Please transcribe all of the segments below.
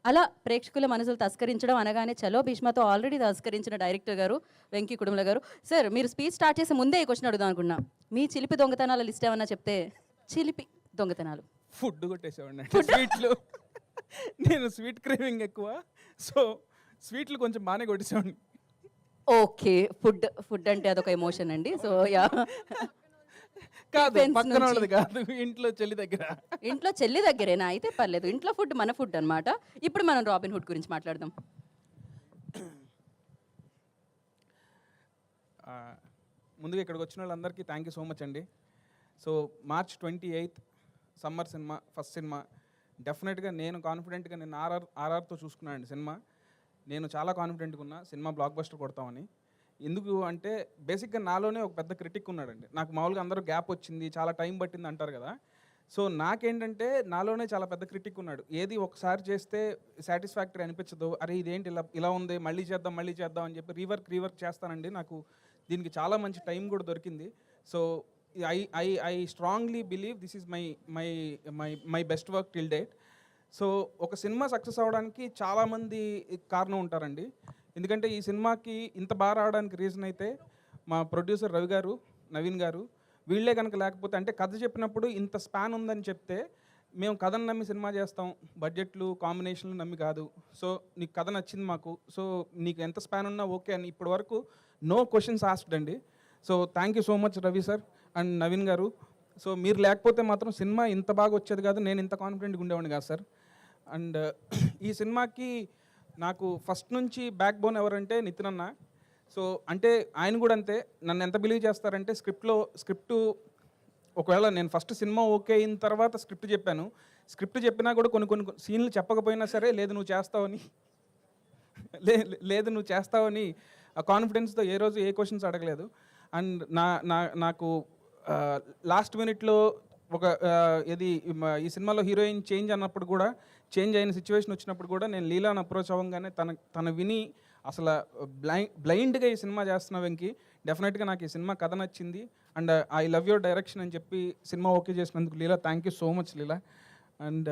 అలా ప్రేక్షకుల మనసులు తస్కరించడం అనగానే చలో భీష్మతో ఆల్రెడీ తస్కరించిన డైరెక్టర్ గారు వెంకీ కుడుముల గారు. సార్ మీరు స్పీచ్ స్టార్ట్ చేసే ముందే ఈ క్వశ్చన్ అడుగుదాం అనుకున్నా. మీ చిలిపి దొంగతనాల లిస్ట్ ఏమన్నా చెప్తే. చిలిపి దొంగతనాలు. ఫుడ్ కొట్టేసేవాడిని అంటే స్వీట్లు. నేను స్వీట్ క్రేవింగ్ ఎక్కువ, సో స్వీట్లు కొంచెం బాగానే కొట్టేసేవాడిని. ఓకే, ఫుడ్ అంటే అదొక ఎమోషన్ అండి. సో యా, కాదు Depends పక్కన నుంచి. వాళ్ళది కాదు, ఇంట్లో చెల్లి దగ్గర. ఇంట్లో చెల్లి దగ్గరేనా అయితే పర్లేదు. ఇంట్లో ఫుడ్ మన ఫుడ్ అన్నమాట. ఇప్పుడు మనం రాబిన్ హుడ్ గురించి మాట్లాడదాం. ఆ, ముందుగా ఇక్కడికి వచ్చిన వాళ్ళందరికీ థ్యాంక్ యూ సో మచ్ అండి. So March 28 summer cinema, first cinema. డెఫినెట్గా నేను కాన్ఫిడెంట్గా నేను ఆర్ఆర్తో చూసుకున్నాను అండి సినిమా. నేను చాలా కాన్ఫిడెంట్గా ఉన్నా సినిమా బ్లాక్ బస్టర్ కొడతామని. ఎందుకు అంటే బేసిక్గా నాలోనే ఒక పెద్ద క్రిటిక్ ఉన్నాడండి. నాకు మామూలుగా అందరూ గ్యాప్ వచ్చింది, చాలా టైం పట్టింది అంటారు కదా. సో నాకేంటంటే నాలోనే చాలా పెద్ద క్రిటిక్ ఉన్నాడు. ఏది ఒకసారి చేస్తే సాటిస్ఫాక్టరీ అనిపించదు, అరే ఇదేంటి ఇలా ఉంది, మళ్ళీ చేద్దాం అని చెప్పి రీవర్క్ చేస్తానండి. నాకు దీనికి చాలా మంచి టైం కూడా దొరికింది. So I strongly believe this is my best work till date. So ఒక సినిమా సక్సెస్ అవ్వడానికి చాలామంది కారణం ఉంటారండి. ఎందుకంటే ఈ సినిమాకి ఇంత బాగా రావడానికి రీజన్ అయితే మా ప్రొడ్యూసర్ రవి గారు, నవీన్ గారు, వీళ్ళే కనుక లేకపోతే, అంటే కథ చెప్పినప్పుడు ఇంత స్పాన్ ఉందని చెప్తే మేము కథను నమ్మి సినిమా చేస్తాం, బడ్జెట్లు కాంబినేషన్లు నమ్మి కాదు. సో నీకు కథ నచ్చింది మాకు, సో నీకు ఎంత స్పాన్ ఉన్నా ఓకే అని ఇప్పటి వరకు నో క్వశ్చన్స్ ఆస్క్డ్ అండి. So thank you so much Ravi sir and Naveen గారు. సో మీరు లేకపోతే మాత్రం సినిమా ఇంత బాగా వచ్చేది కాదు, నేను ఇంత కాన్ఫిడెంట్గా ఉండేవాడిని కాదు సార్. అండ్ ఈ సినిమాకి నాకు ఫస్ట్ నుంచి బ్యాక్ బోన్ ఎవరంటే నితిన్ అన్న. సో అంటే ఆయన కూడా అంతే, నన్ను ఎంత బిలీవ్ చేస్తారంటే స్క్రిప్ట్ ఒకవేళ నేను ఫస్ట్ సినిమా ఓకే అయిన తర్వాత స్క్రిప్ట్ చెప్పినా కూడా కొన్ని సీన్లు చెప్పకపోయినా సరే లేదు నువ్వు చేస్తావని ఆ కాన్ఫిడెన్స్తో ఏ రోజు ఏ క్వశ్చన్స్ అడగలేదు. అండ్ నాకు లాస్ట్ మినిట్లో ఒక ఈ సినిమాలో హీరోయిన్ చేంజ్ అయిన సిచ్యువేషన్ వచ్చినప్పుడు కూడా నేను లీలాని అప్రోచ్ అవ్వగానే తన విని అసలు బ్లైండ్గా ఈ సినిమా చేస్తున్న వెంకి, డెఫినెట్గా నాకు ఈ సినిమా కథ నచ్చింది and I love your direction అని చెప్పి సినిమా ఓకే చేసినందుకు Leela thank you so much Leela. And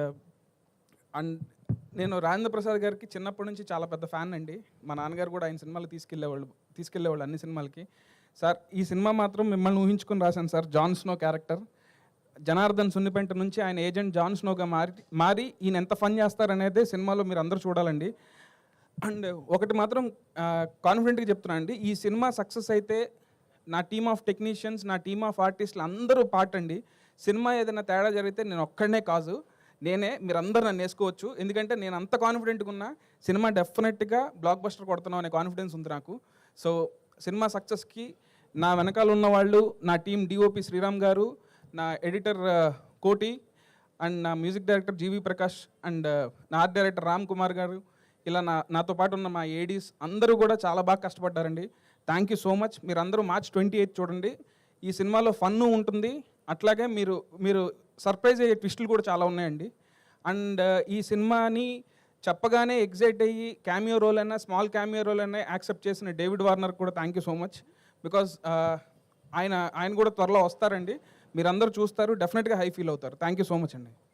నేను రాజేంద్ర ప్రసాద్ గారికి చిన్నప్పటి నుంచి చాలా పెద్ద ఫ్యాన్ అండి. మా నాన్నగారు కూడా ఆయన సినిమాలు తీసుకెళ్ళేవాళ్ళు అన్ని సినిమాలకి. సార్ ఈ సినిమా మాత్రం మిమ్మల్ని ఊహించుకొని రాశాను sir. John Snow character Janardhan Sunnipenta నుంచి ఆయన ఏజెంట్ జాన్ స్నోగా మారి ఈయన ఎంత ఫన్ చేస్తారనేదే సినిమాలో మీరు అందరూ చూడాలండి. అండ్ ఒకటి మాత్రం కాన్ఫిడెంట్గా చెప్తున్నాను అండి, ఈ సినిమా సక్సెస్ అయితే నా టీమ్ ఆఫ్ టెక్నీషియన్స్, నా టీమ్ ఆఫ్ ఆర్టిస్టులు అందరూ పార్ట్ అండి. సినిమా ఏదైనా తేడా జరిగితే నేను ఒక్కడనే కాదు, మీరందరూ నన్ను వేసుకోవచ్చు. ఎందుకంటే నేను అంత కాన్ఫిడెంట్గా ఉన్నా సినిమా డెఫినెట్గా బ్లాక్ బస్టర్ కొడుతున్నాం అనే కాన్ఫిడెన్స్ ఉంది నాకు. సో సినిమా సక్సెస్కి నా వెనకాల ఉన్న వాళ్ళు, నా టీం డిఓపి శ్రీరామ్ గారు, నా ఎడిటర్ కోటి అండ్ నా music director GV Prakash and నా ఆర్ట్ డైరెక్టర్ రామ్ కుమార్ గారు, ఇలా నాతో పాటు ఉన్న మా ఏడీస్ అందరూ కూడా చాలా బాగా కష్టపడ్డారండి. Thank you so much. మీరు అందరూ మార్చ్ 28 చూడండి. ఈ సినిమాలో ఫన్ను ఉంటుంది, అట్లాగే మీరు సర్ప్రైజ్ అయ్యే ట్విస్టులు కూడా చాలా ఉన్నాయండి. అండ్ ఈ సినిమాని చెప్పగానే ఎగ్జైట్ అయ్యి స్మాల్ క్యామియో రోల్ అయినా యాక్సెప్ట్ చేసిన డేవిడ్ వార్నర్ కూడా thank you so much. Because ఆయన కూడా త్వరలో వస్తారండి. మీరందరూ చూస్తారు, డెఫినెట్గా హై ఫీల్ అవుతారు. థ్యాంక్ యూ సో మచ్ అండి.